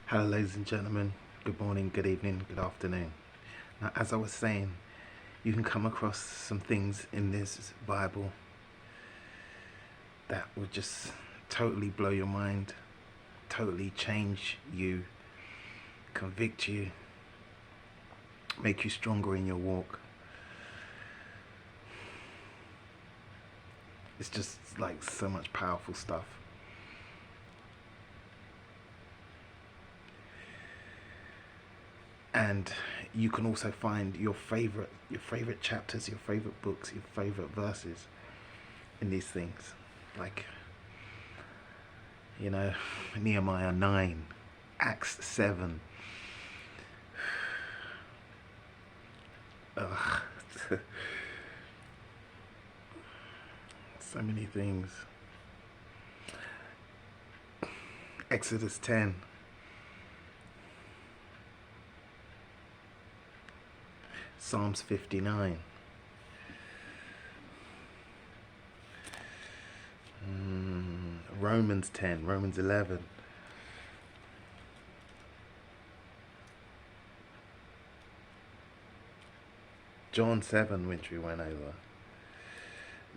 Hello ladies and gentlemen, good morning, good evening, good afternoon. Now, as I was saying, you can come across some things in this Bible that would just totally blow your mind, totally change you, convict you, make you stronger in your walk. It's just like so much powerful stuff. And you can also find your favorite chapters, your favorite books, your favorite verses in these things. Like, you know, Nehemiah 9, Acts 7. Ugh. So many things. Exodus 10. Psalms 59. Romans 10, Romans 11. John 7, which we went over.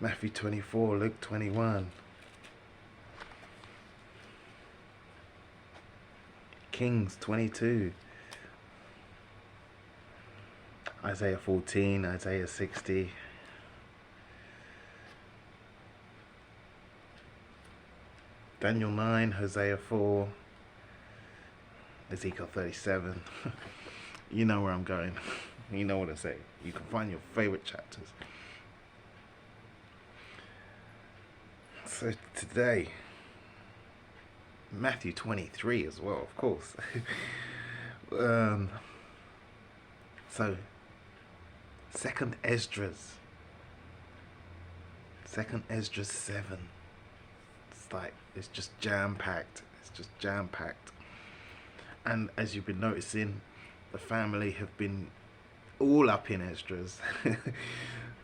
Matthew 24, Luke 21. Kings 22. Isaiah 14, Isaiah 60. Daniel 9, Hosea 4. Ezekiel 37. You know where I'm going. You know what I say. You can find your favorite chapters. So today, Matthew 23 as well, of course. So, Second ESDRAS 7. It's just jam-packed. It's just jam-packed. And as you've been noticing, the family have been all up in ESDRAS.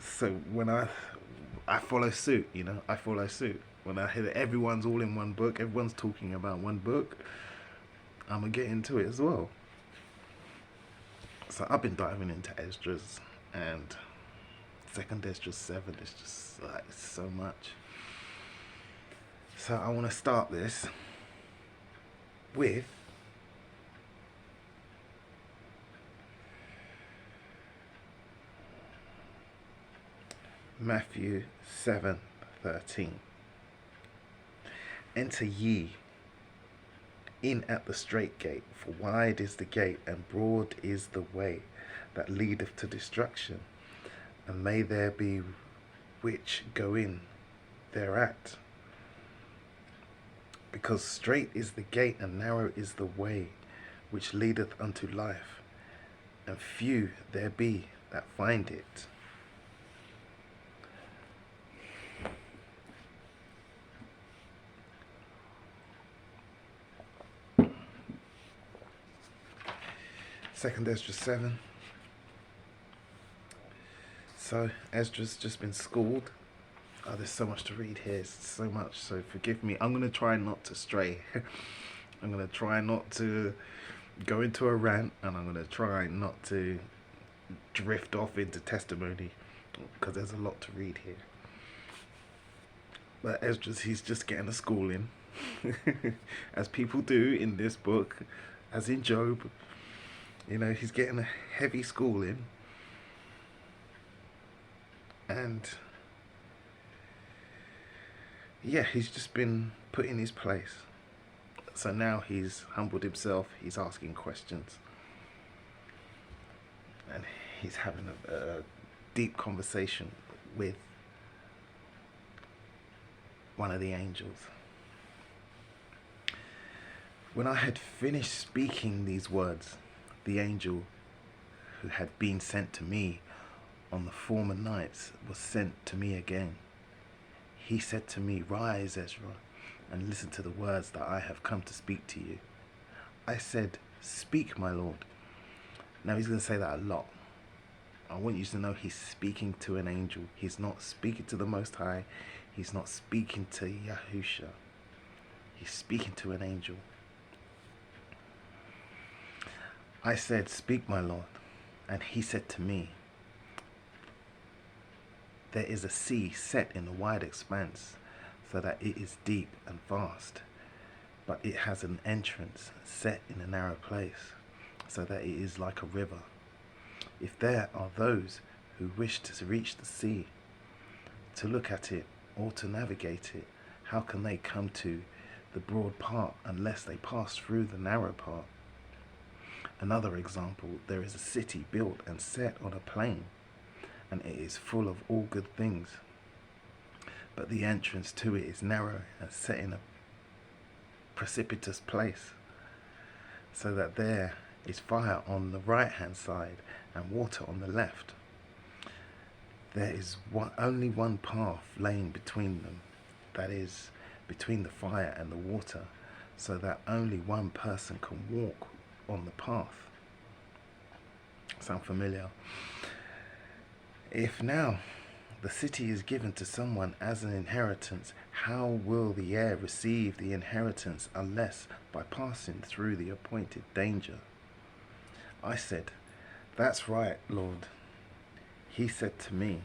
So when I follow suit, I follow suit. When I hear that everyone's all in one book, everyone's talking about one book, I'm going to get into it as well. So I've been diving into ESDRAS, and Second ESDRAS 7 is just like so much. So I want to start this with Matthew 7:13. Enter ye in at the strait gate, for wide is the gate, and broad is the way that leadeth to destruction, and may there be which go in thereat. Because strait is the gate, and narrow is the way which leadeth unto life, and few there be that find it. Second ESDRAS 7. So Esdras just been schooled. Oh, there's so much to read here, so much, so forgive me. I'm going to try not to stray. I'm going to try not to go into a rant, and I'm going to try not to drift off into testimony, because there's a lot to read here. But Esdras, he's just getting a schooling, as people do in this book, as in Job. He's getting a heavy schooling, and yeah, he's just been put in his place. So now he's humbled himself, he's asking questions, and he's having a deep conversation with one of the angels. When I had finished speaking these words, the angel who had been sent to me on the former nights was sent to me again. He said to me, Rise, Ezra, and listen to the words that I have come to speak to you. I said, Speak, my Lord. Now he's going to say that a lot. I want you to know he's speaking to an angel. He's not speaking to the Most High. He's not speaking to Yahusha. He's speaking to an angel. I said, "Speak, my Lord." And he said to me, "There is a sea set in a wide expanse, so that it is deep and vast, but it has an entrance set in a narrow place, so that it is like a river. If there are those who wish to reach the sea, to look at it or to navigate it, how can they come to the broad part unless they pass through the narrow part?" Another example, there is a city built and set on a plain, and it is full of all good things. But the entrance to it is narrow and set in a precipitous place, so that there is fire on the right hand side and water on the left. There is only one path laying between them, that is, between the fire and the water, so that only one person can walk on the path. Sound familiar? If now the city is given to someone as an inheritance, how will the heir receive the inheritance unless by passing through the appointed danger? I said, "That's right, Lord." He said to me,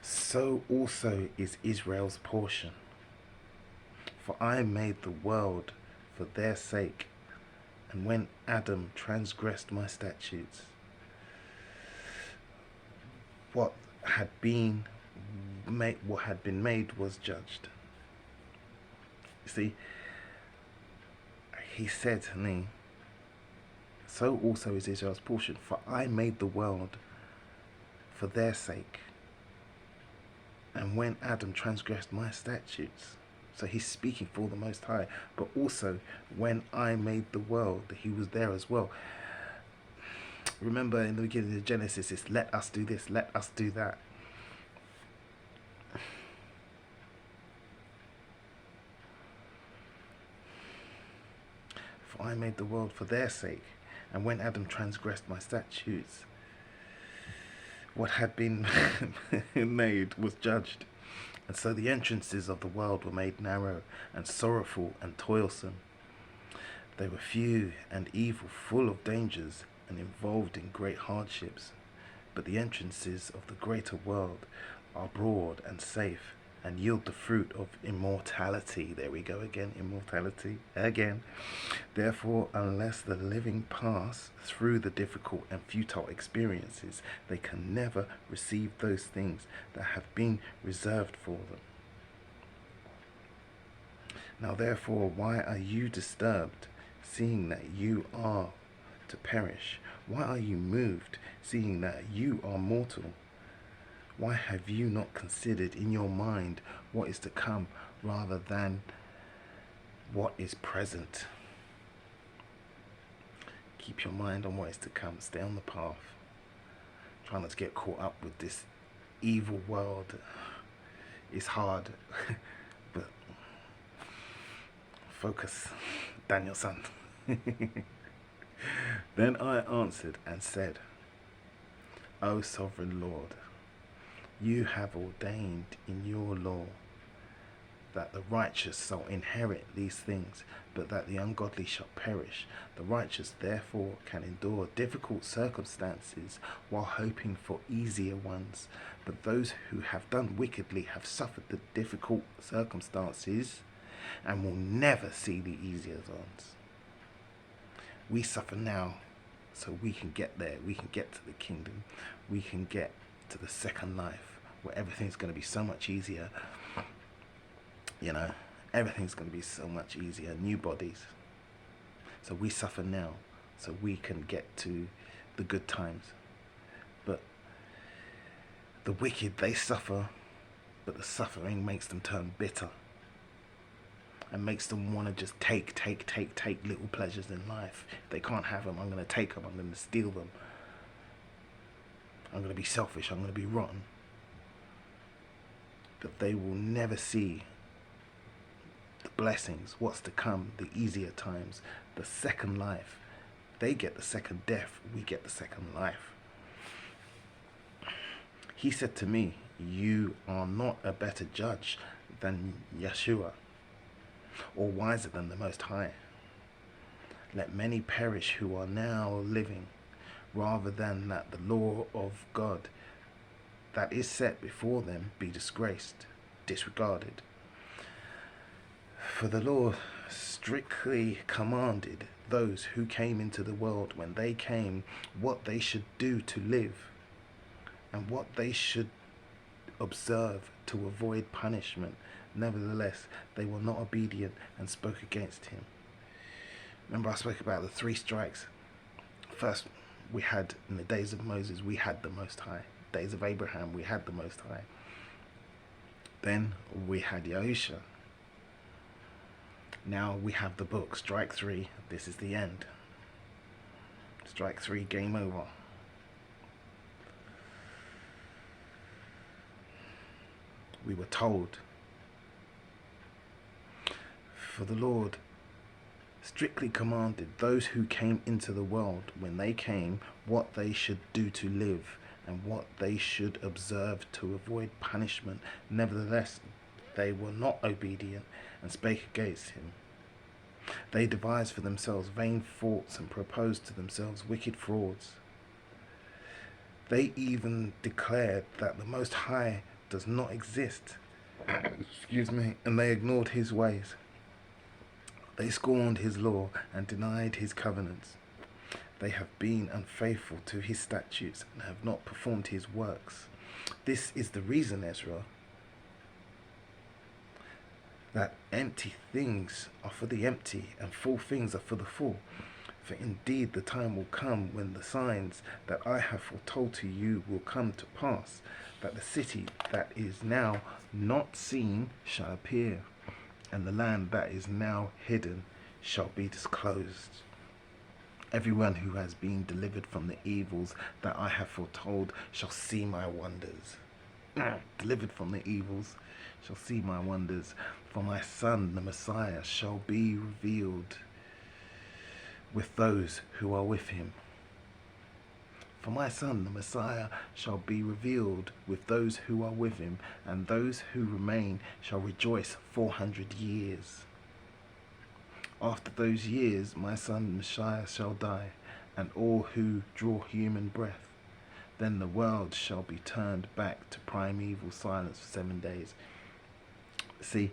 "So also is Israel's portion. For I made the world for their sake, and when Adam transgressed my statutes, what had been made was judged." You see, he said to me, "So also is Israel's portion, for I made the world for their sake, and when Adam transgressed my statutes." So he's speaking for the Most High, but also when I made the world, he was there as well. Remember in the beginning of Genesis, it's let us do this, let us do that. For I made the world for their sake, and when Adam transgressed my statutes, what had been made was judged. And so the entrances of the world were made narrow and sorrowful and toilsome. They were few and evil, full of dangers and involved in great hardships. But the entrances of the greater world are broad and safe and yield the fruit of immortality. There we go again, immortality again. Therefore, unless the living pass through the difficult and futile experiences, they can never receive those things that have been reserved for them. Now therefore, why are you disturbed, seeing that you are to perish? Why are you moved, seeing that you are mortal? Why have you not considered in your mind what is to come rather than what is present? Keep your mind on what is to come. Stay on the path. Try not to get caught up with this evil world. It's hard, but focus, Daniel-san. Then I answered and said, "O sovereign Lord, you have ordained in your law that the righteous shall inherit these things, but that the ungodly shall perish. The righteous therefore can endure difficult circumstances while hoping for easier ones. But those who have done wickedly have suffered the difficult circumstances and will never see the easier ones. We suffer now so we can get there. We can get to the kingdom. We can get to the second life where everything's going to be so much easier. You know, everything's going to be so much easier. New bodies. So we suffer now so we can get to the good times. But the wicked, they suffer, but the suffering makes them turn bitter and makes them want to just take little pleasures in life. If they can't have them, I'm going to take them. I'm going to steal them. I'm going to be selfish. I'm going to be rotten. But they will never see the blessings, what's to come, the easier times, the second life. They get the second death. We get the second life. He said to me, "You are not a better judge than Yeshua, or wiser than the Most High. let many perish who are now living, rather than that the law of God that is set before them be disregarded. For the law strictly commanded those who came into the world when they came what they should do to live, and what they should observe to avoid punishment. Nevertheless, they were not obedient and spoke against him. Remember, I spoke about the 3 strikes. First, we had, in the days of Moses, we had the Most High. Days of Abraham, we had the Most High. Then we had Yahusha. Now we have the book. Strike 3, this is the end. Strike 3, game over. We were told, for the Lord strictly commanded those who came into the world when they came what they should do to live, and what they should observe to avoid punishment. Nevertheless, they were not obedient and spake against him. They devised for themselves vain thoughts and proposed to themselves wicked frauds. They even declared that the Most High does not exist. Excuse me. And they ignored his ways. They scorned his law and denied his covenants. They have been unfaithful to his statutes and have not performed his works. This is the reason, Ezra, that empty things are for the empty and full things are for the full. For indeed the time will come when the signs that I have foretold to you will come to pass, that the city that is now not seen shall appear, and the land that is now hidden shall be disclosed. Everyone who has been delivered from the evils that I have foretold shall see my wonders. Delivered from the evils shall see my wonders. For my Son, the Messiah, shall be revealed with those who are with him. For my Son, the Messiah, shall be revealed with those who are with him, and those who remain shall rejoice 400 years. After those years, my Son, the Messiah, shall die, and all who draw human breath. Then the world shall be turned back to primeval silence for 7 days. See,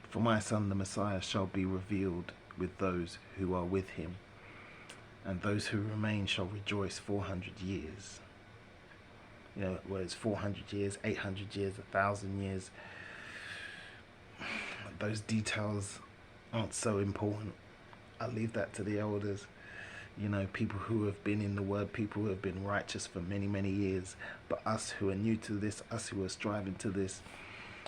for my Son, the Messiah, shall be revealed with those who are with him, and those who remain shall rejoice 400 years. You know, whether it's 400 years, 800 years, 1,000 years, those details aren't so important. I'll leave that to the elders. You know, people who have been in the word, people who have been righteous for many, many years. But us who are new to this, us who are striving to this,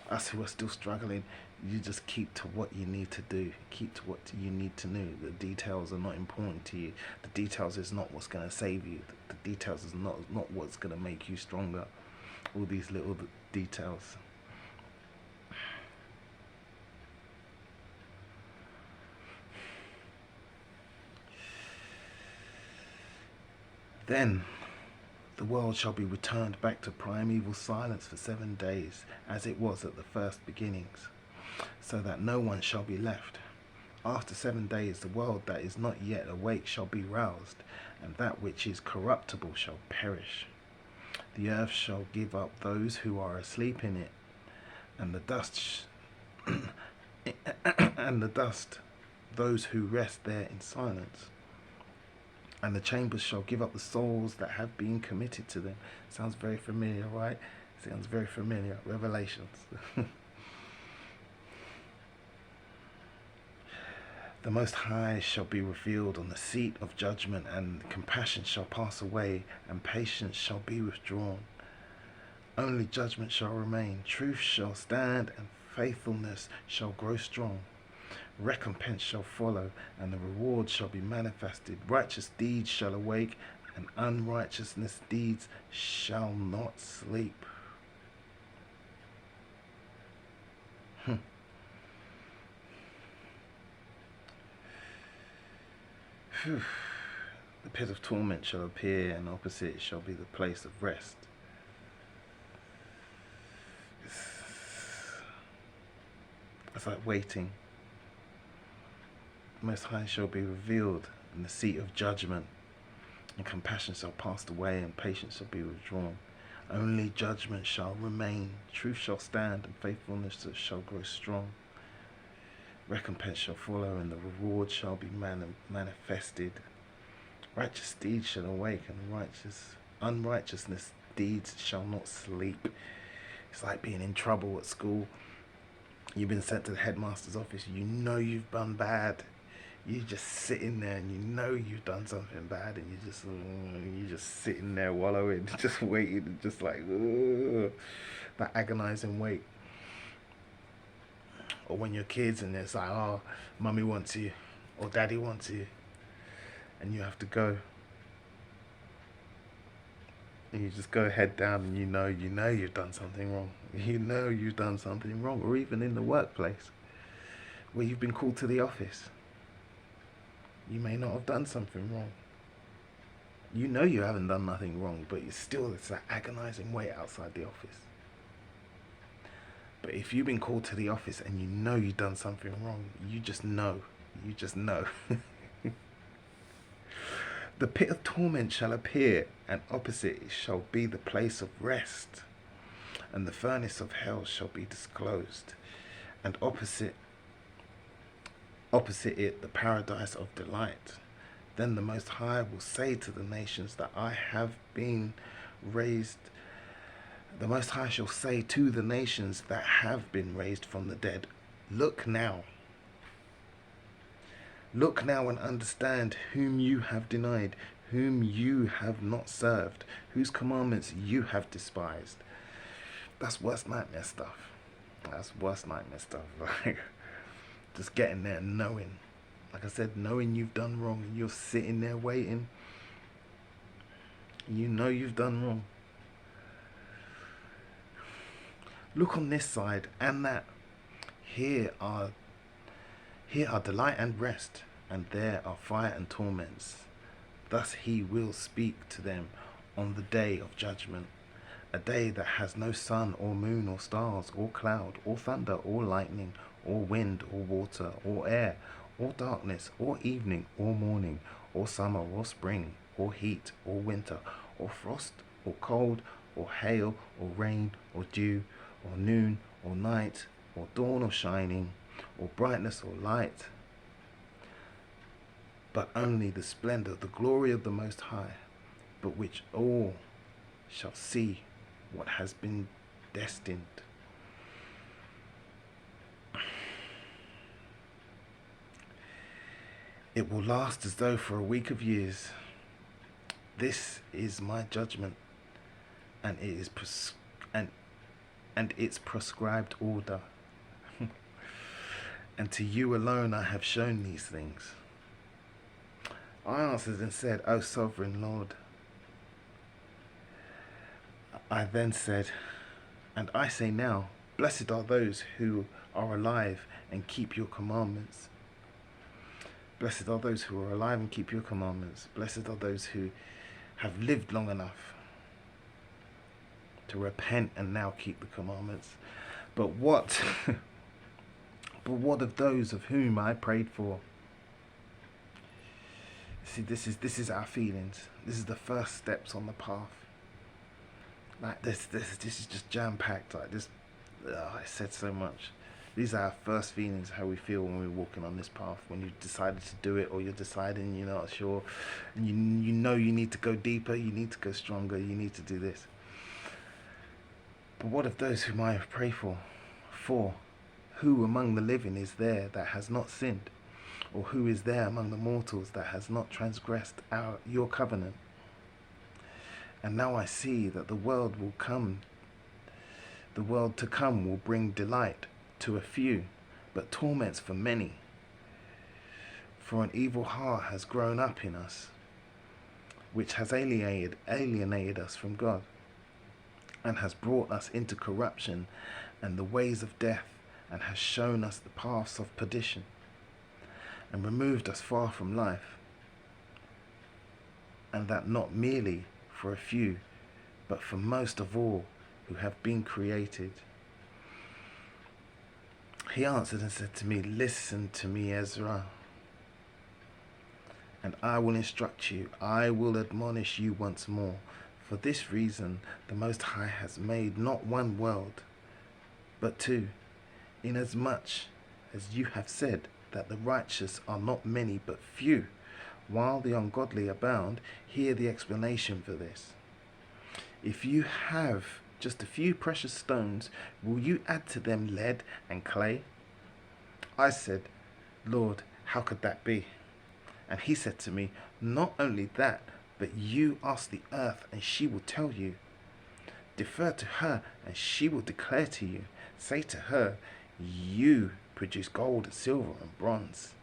us who are still struggling, you just keep to what you need to do. Keep to what you need to know. The details are not important to you. The details is not what's going to save you. The details is not what's going to make you stronger. All these little details. Then the world shall be returned back to primeval silence for 7 days, as it was at the first beginnings, so that no one shall be left. After 7 days the world that is not yet awake shall be roused, and that which is corruptible shall perish. The earth shall give up those who are asleep in it, and the dust and the dust those who rest there in silence. And the chambers shall give up the souls that have been committed to them. Sounds very familiar, right? Sounds very familiar. Revelations. The Most High shall be revealed on the seat of judgment, and compassion shall pass away, and patience shall be withdrawn. Only judgment shall remain. Truth shall stand, and faithfulness shall grow strong. Recompense shall follow, and the reward shall be manifested. Righteous deeds shall awake, and unrighteousness deeds shall not sleep. The pit of torment shall appear, and opposite shall be the place of rest. It's like waiting. Most High shall be revealed in the seat of judgment, and compassion shall pass away, and patience shall be withdrawn. Only judgment shall remain, truth shall stand, and faithfulness shall grow strong. Recompense shall follow, and the reward shall be manifested. Righteous deeds shall awake, and unrighteousness deeds shall not sleep. It's like being in trouble at school. You've been sent to the headmaster's office. You know you've done bad. You're just sitting there, and you know you've done something bad, and you're just sitting there wallowing, just waiting, just like that agonizing wait. Or when you're kids and it's like, oh, mummy wants you, or daddy wants you, and you have to go. And you just go head down, and you know you've done something wrong. You know you've done something wrong. Or even in the workplace, where you've been called to the office. You may not have done something wrong. You know you haven't done nothing wrong, but it's that agonizing wait outside the office. But if you've been called to the office and you know you've done something wrong, you just know. You just know. The pit of torment shall appear, and opposite it shall be the place of rest. And the furnace of hell shall be disclosed, and opposite it the paradise of delight. Then the Most High will say to the nations that I have been raised. The Most High shall say to the nations that have been raised from the dead, look now. Look now and understand whom you have denied, whom you have not served, whose commandments you have despised. That's worst nightmare stuff. That's worst nightmare stuff. Like, just getting there and knowing. Like I said, knowing you've done wrong, and you're sitting there waiting. You know you've done wrong. Look on this side and that. Here are delight and rest, and there are fire and torments. Thus he will speak to them on the day of judgment, a day that has no sun or moon or stars or cloud or thunder or lightning or wind or water or air or darkness or evening or morning or summer or spring or heat or winter or frost or cold or hail or rain or dew or noon or night or dawn or shining or brightness or light, but only the splendor, the glory of the Most High, but which all shall see what has been destined. It will last as though for a week of years. This is my judgment, and it is and its prescribed order. And to you alone I have shown these things. I answered and said, O sovereign Lord. I then said, and I say now, blessed are those who are alive and keep your commandments. Blessed are those who are alive and keep your commandments. Blessed are those who have lived long enough to repent and now keep the commandments. But what of those of whom I prayed for? See, this is our feelings. This is the first steps on the path. Like this is just jam-packed. Like this, I said so much. These are our first feelings, how we feel when we're walking on this path. When you've decided to do it, or you're deciding you're not sure, and you know you need to go deeper, you need to go stronger, you need to do this. But what of those whom I have prayed for? Who among the living is there that has not sinned? Or who is there among the mortals that has not transgressed your covenant? And now I see that the world to come will bring delight to a few, but torments for many. For an evil heart has grown up in us, which has alienated us from God, and has brought us into corruption and the ways of death, and has shown us the paths of perdition, and removed us far from life. And that not merely for a few, but for most of all who have been created. He answered and said to me, listen to me, Ezra. and I will instruct you, I will admonish you once more. For this reason the Most High has made not one world, but two, inasmuch as you have said that the righteous are not many but few, while the ungodly abound. Hear the explanation for this. If you have just a few precious stones, will you add to them lead and clay? I said, Lord, how could that be? And he said to me, not only that, but you ask the earth, and she will tell you. Defer to her, and she will declare to you. Say to her, you produce gold, silver, and bronze,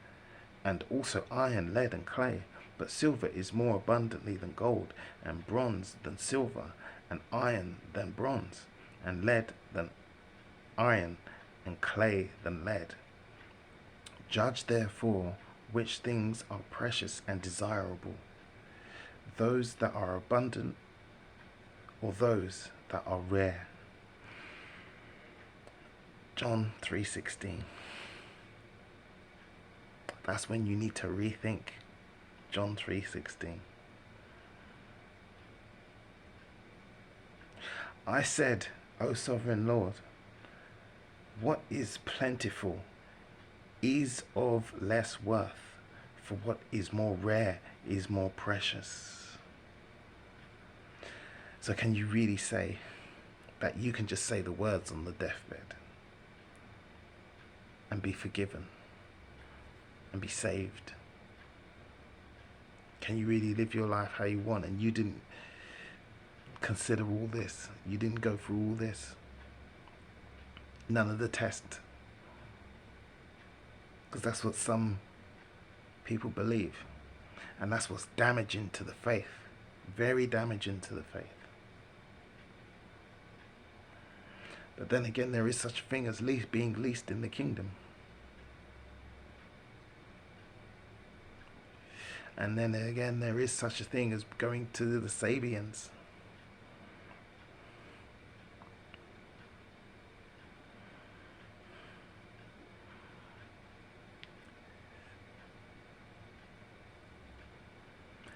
and also iron, lead, and clay. But silver is more abundantly than gold, and bronze than silver, and iron than bronze, and lead than iron, and clay than lead. Judge therefore which things are precious and desirable, those that are abundant or those that are rare. John 3:16. That's when you need to rethink. John 3:16. I said, O sovereign Lord, what is plentiful is of less worth, for what is more rare is more precious. So can you really say that you can just say the words on the deathbed and be forgiven and be saved? Can you really live your life how you want, and you didn't consider all this? You didn't go through all this? None of the tests? Because that's what some people believe, and that's what's damaging to the faith. Very damaging to the faith. But then again, there is such a thing as being least in the kingdom. And then again, there is such a thing as going to the Sabians.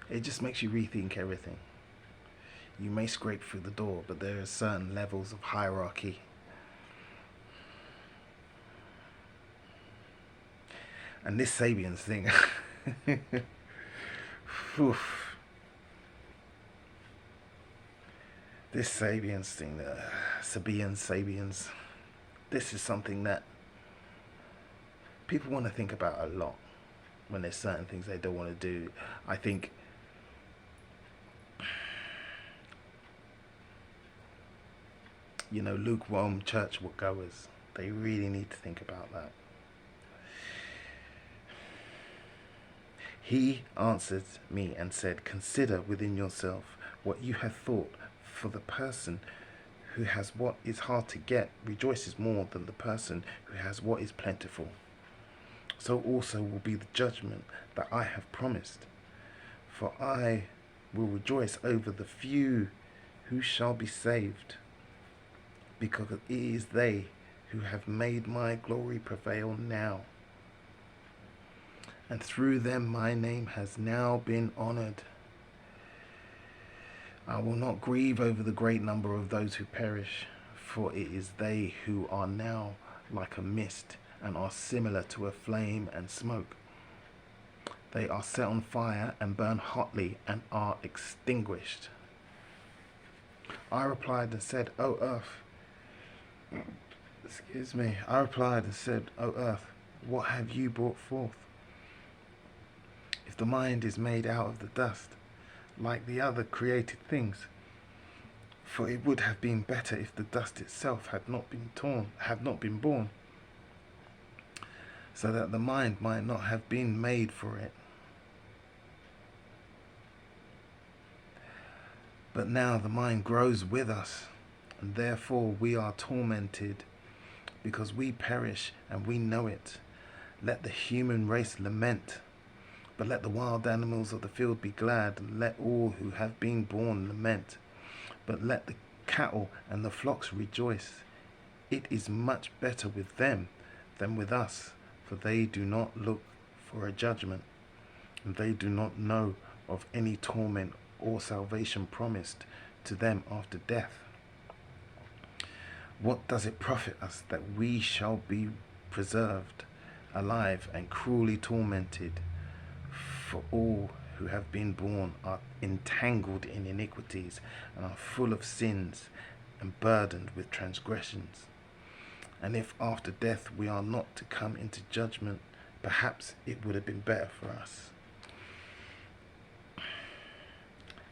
It just makes you rethink everything. You may scrape through the door, but there are certain levels of hierarchy. And this Sabians thing, oof. This Sabians thing, Sabians, this is something that people want to think about a lot when there's certain things they don't want to do. I think lukewarm church goers, they really need to think about that. He answered me and said, consider within yourself what you have thought, for the person who has what is hard to get rejoices more than the person who has what is plentiful. So also will be the judgment that I have promised. For I will rejoice over the few who shall be saved, because it is they who have made my glory prevail now. And through them my name has now been honored. I will not grieve over the great number of those who perish, for it is they who are now like a mist and are similar to a flame and smoke. They are set on fire and burn hotly and are extinguished. I replied and said, O earth, I replied and said, O earth, what have you brought forth? If the mind is made out of the dust, like the other created things, for it would have been better if the dust itself had not been born, so that the mind might not have been made for it. But now the mind grows with us, and therefore we are tormented, because we perish and we know it. Let the human race lament, but let the wild animals of the field be glad, and let all who have been born lament, but let the cattle and the flocks rejoice. It is much better with them than with us, for they do not look for a judgment, and they do not know of any torment or salvation promised to them after death. What does it profit us that we shall be preserved alive and cruelly tormented? For all who have been born are entangled in iniquities and are full of sins and burdened with transgressions. And if after death we are not to come into judgment, perhaps it would have been better for us.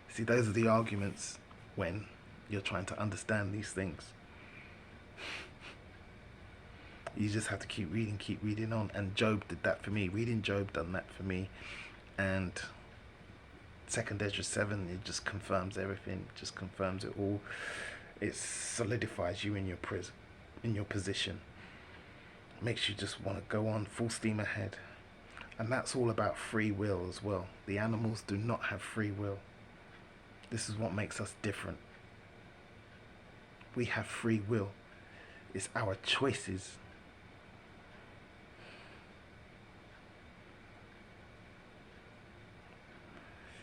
See, those are the arguments when you're trying to understand these things. You just have to keep reading on. And Job did that for me. Reading Job done that for me. And 2nd ESDRAS 7, it just confirms everything. It just confirms it all. It solidifies you in your position. Makes you just want to go on full steam ahead. And that's all about free will as well. The animals do not have free will. This is what makes us different. We have free will. It's our choices.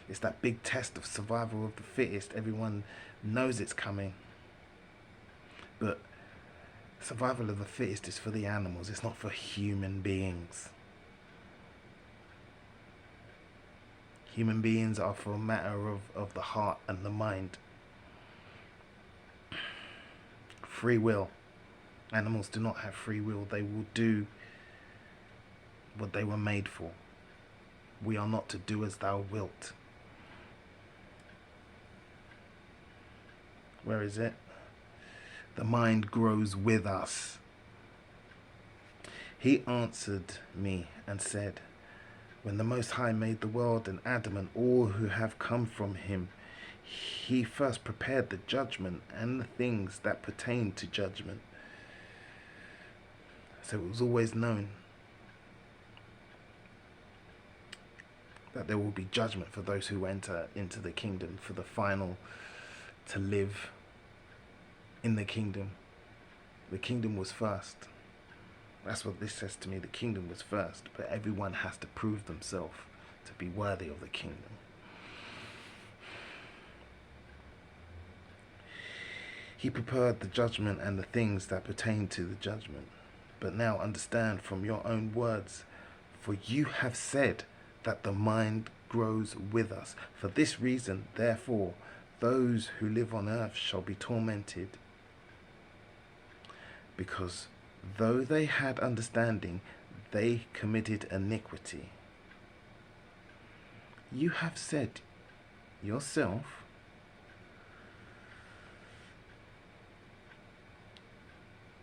It's that big test of survival of the fittest. Everyone knows it's coming. But survival of the fittest is for the animals. It's not for human beings. Human beings are for a matter of the heart and the mind. Free will. Animals do not have free will. They will do what they were made for. We are not to do as thou wilt. Where is it? The mind grows with us. He answered me and said, when the Most High made the world and Adam and all who have come from him, he first prepared the judgment and the things that pertain to judgment. So it was always known that there will be judgment for those who enter into the kingdom, for the final to live in the kingdom. The kingdom was first. That's what this says to me. The kingdom was first, but everyone has to prove themselves to be worthy of the kingdom. He prepared the judgment and the things that pertain to the judgment. But now understand from your own words, for you have said that the mind grows with us. For this reason, therefore, those who live on earth shall be tormented, because though they had understanding, they committed iniquity. You have said yourself,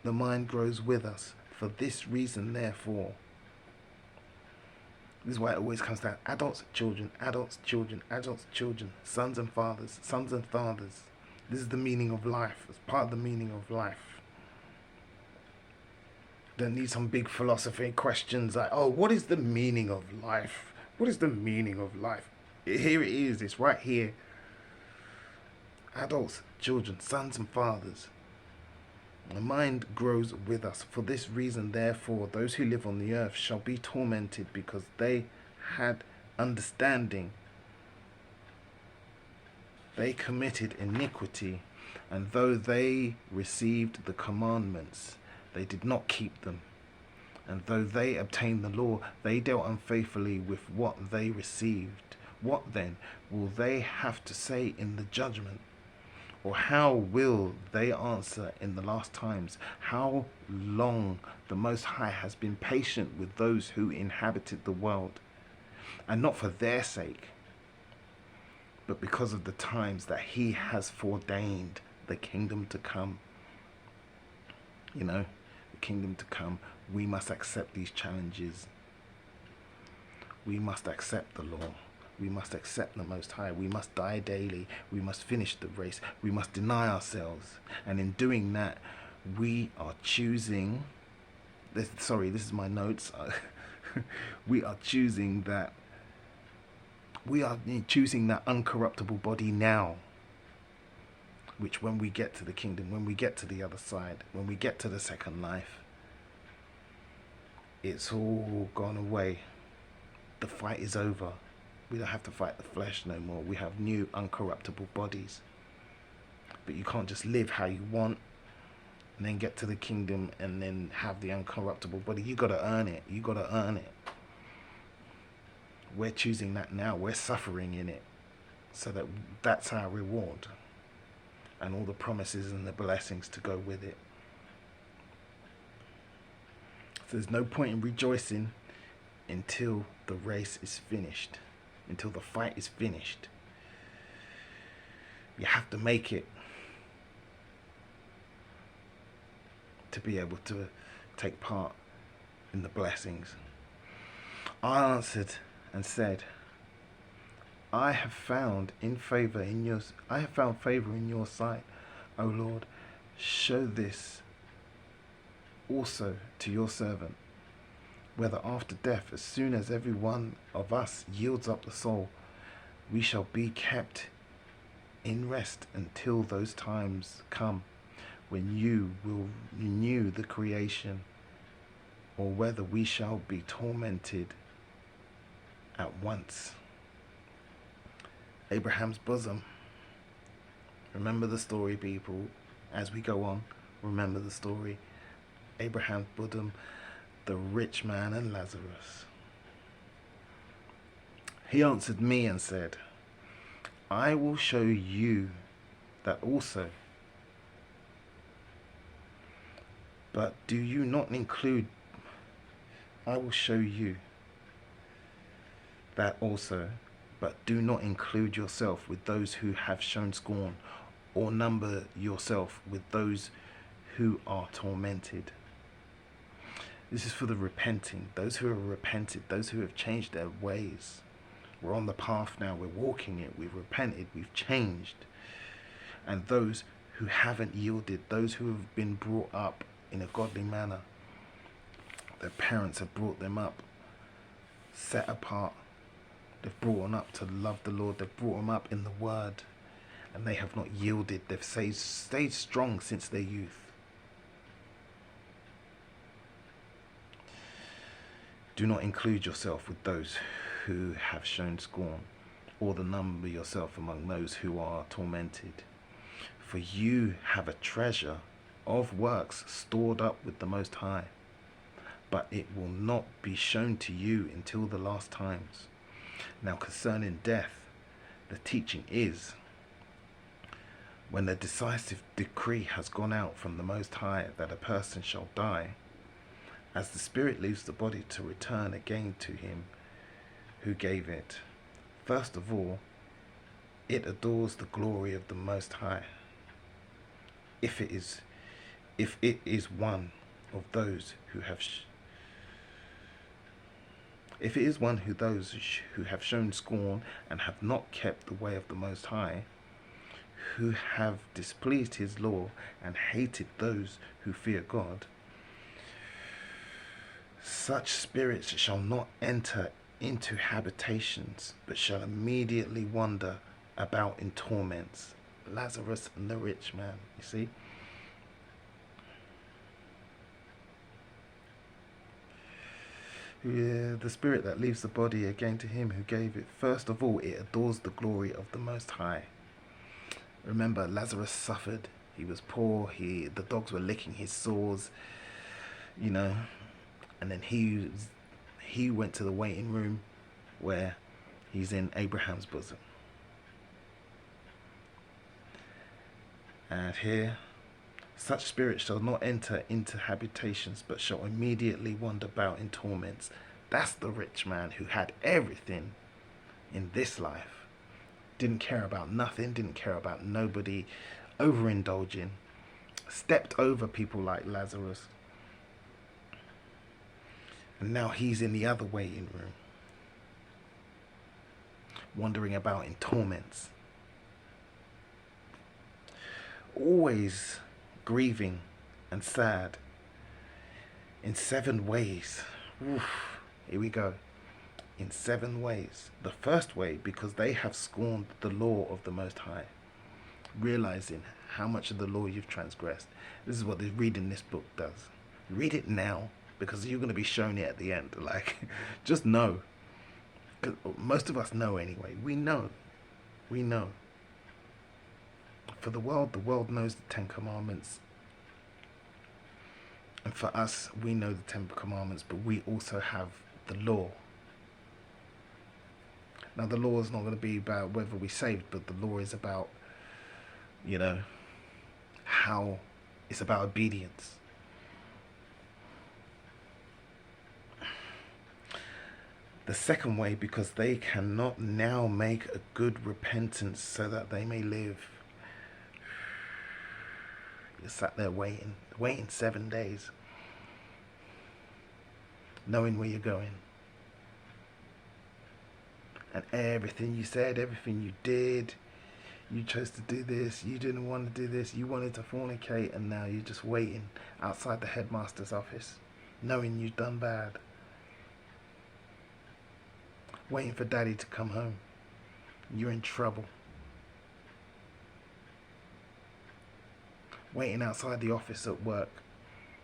the mind grows with us. For this reason, therefore, this is why it always comes down: adults, children, adults, children, adults, children, sons and fathers, sons and fathers. This is the meaning of life. It's part of the meaning of life. Don't need some big philosophy questions like, oh, what is the meaning of life? What is the meaning of life? Here it is. It's right here. Adults, children, sons and fathers. The mind grows with us. For this reason, therefore, those who live on the earth shall be tormented, because they had understanding. They committed iniquity, and though they received the commandments, they did not keep them. And though they obtained the law, they dealt unfaithfully with what they received. What then will they have to say in the judgment? Or how will they answer in the last times? How long the Most High has been patient with those who inhabited the world, and not for their sake, but because of the times that he has foreordained the kingdom to come. You know, the kingdom to come. We must accept these challenges. We must accept the law. We must accept the Most High. We must die daily. We must finish the race. We must deny ourselves. And in doing that, we are choosing... this is my notes. We are choosing that... We are choosing that uncorruptible body now, which when we get to the kingdom, when we get to the other side, when we get to the second life, it's all gone away. The fight is over. We don't have to fight the flesh no more. We have new uncorruptible bodies. But you can't just live how you want and then get to the kingdom and then have the uncorruptible body. You got to earn it. You got to earn it. We're choosing that now. We're suffering in it. So that's our reward. And all the promises and the blessings to go with it. So there's no point in rejoicing until the race is finished. Until the fight is finished. You have to make it to be able to take part in the blessings. I answered and said, I have found favor in your sight, O Lord. Show this also to your servant, whether after death, as soon as every one of us yields up the soul, we shall be kept in rest until those times come when you will renew the creation, or whether we shall be tormented at once. Abraham's bosom. Remember the story, people. As we go on, remember the story. Abraham's bosom, the rich man and Lazarus. He answered me and said, I will show you that also. But do you not include, I will show you that also, but do not include yourself with those who have shown scorn, or number yourself with those who are tormented. This is for the repenting, those who have repented, those who have changed their ways. We're on the path now, we're walking it, we've repented, we've changed. And those who haven't yielded, those who have been brought up in a godly manner. Their parents have brought them up, set apart. They've brought them up to love the Lord. They've brought them up in the Word. And they have not yielded. They've stayed strong since their youth. Do not include yourself with those who have shown scorn, or number yourself among those who are tormented. For you have a treasure of works stored up with the Most High, but it will not be shown to you until the last times. Now concerning death, the teaching is, when the decisive decree has gone out from the Most High that a person shall die, as the spirit leaves the body to return again to him who gave it, first of all, it adores the glory of the Most High. If it is one of those who have who have shown scorn and have not kept the way of the Most High, who have displeased his law and hated those who fear God, such spirits shall not enter into habitations, but shall immediately wander about in torments. Lazarus and the rich man, you see? The spirit that leaves the body again to him who gave it, first of all, it adores the glory of the Most High. Remember, Lazarus suffered. He was poor. The dogs were licking his sores, you know. And then he went to the waiting room where he's in Abraham's bosom. And here, such spirits shall not enter into habitations, but shall immediately wander about in torments. That's the rich man who had everything in this life. Didn't care about nothing, didn't care about nobody, overindulging, stepped over people like Lazarus. And now he's in the other waiting room, wandering about in torments. Always grieving and sad in 7 ways. Oof, here we go. In 7 ways. The first way, because they have scorned the law of the Most High, realizing how much of the law you've transgressed. This is what reading this book does. Read it now, because you're going to be shown it at the end. Like, just know 'Cause most of us know anyway. We know. We know. For the world knows the Ten Commandments. And for us, we know the Ten Commandments, but we also have the law. Now, the law is not going to be about whether we're saved, but the law is about, you know, how it's about obedience. The second way, because they cannot now make a good repentance so that they may live. You sat there waiting 7 days, knowing where you're going. And everything you said, everything you did, you chose to do this, you didn't want to do this, you wanted to fornicate, and now you're just waiting outside the headmaster's office, knowing you've done bad. Waiting for daddy to come home. You're in trouble. Waiting outside the office at work,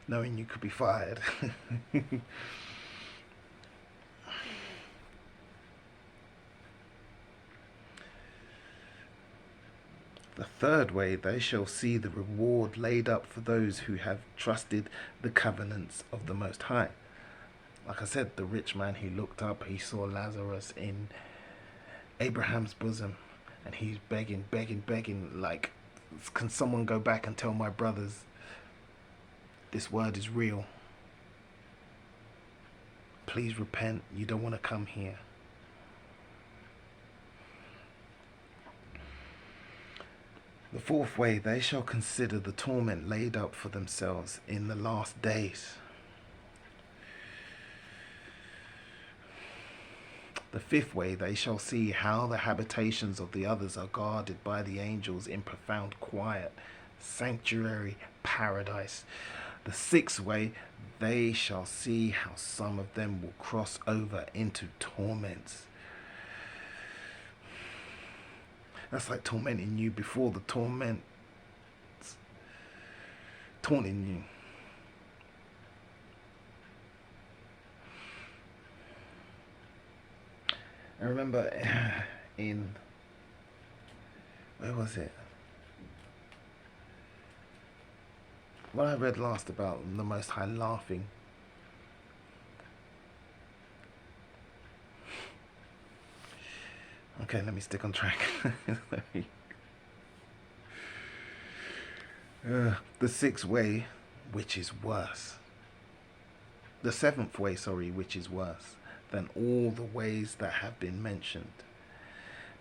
knowing you could be fired. The third way, they shall see the reward laid up for those who have trusted the covenants of the Most High. Like I said, the rich man, he looked up, he saw Lazarus in Abraham's bosom, and he's begging, like, can someone go back and tell my brothers this word is real? Please repent, you don't want to come here. The fourth way, they shall consider the torment laid up for themselves in the last days. The fifth way, they shall see how the habitations of the others are guarded by the angels in profound quiet, sanctuary, paradise. The sixth way, they shall see how some of them will cross over into torments. That's like tormenting you before the torment taunting you. I remember in, where was it? What I read last about the Most High laughing. Okay, let me stick on track. The sixth way, which is worse. The seventh way, which is worse than all the ways that have been mentioned,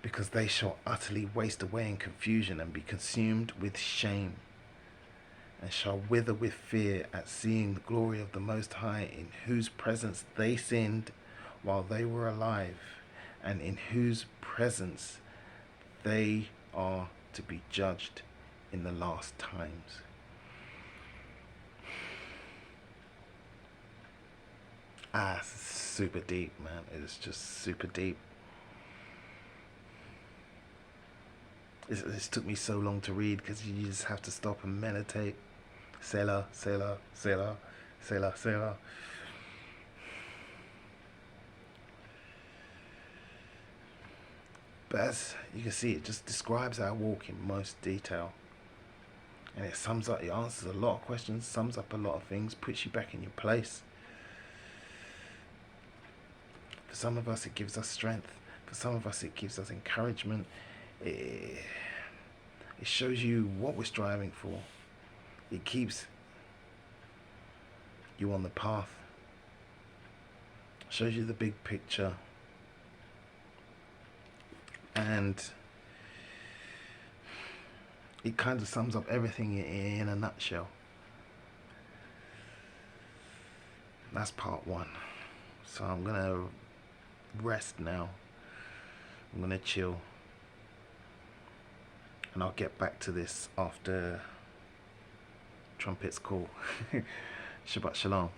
because they shall utterly waste away in confusion and be consumed with shame, and shall wither with fear at seeing the glory of the Most High, in whose presence they sinned while they were alive, and in whose presence they are to be judged in the last times. It's super deep, man. It's just super deep. It's took me so long to read because you just have to stop and meditate. Selah, Selah, Selah, Selah, Selah. But as you can see, it just describes our walk in most detail. And it sums up, it answers a lot of questions, sums up a lot of things, puts you back in your place. For some of us, it gives us strength. For some of us, it gives us encouragement. It shows you what we're striving for. It keeps you on the path. Shows you the big picture. And it kind of sums up everything in a nutshell. That's part one. So I'm going to rest now. I'm going to chill. And I'll get back to this after trumpets call. Shabbat Shalom.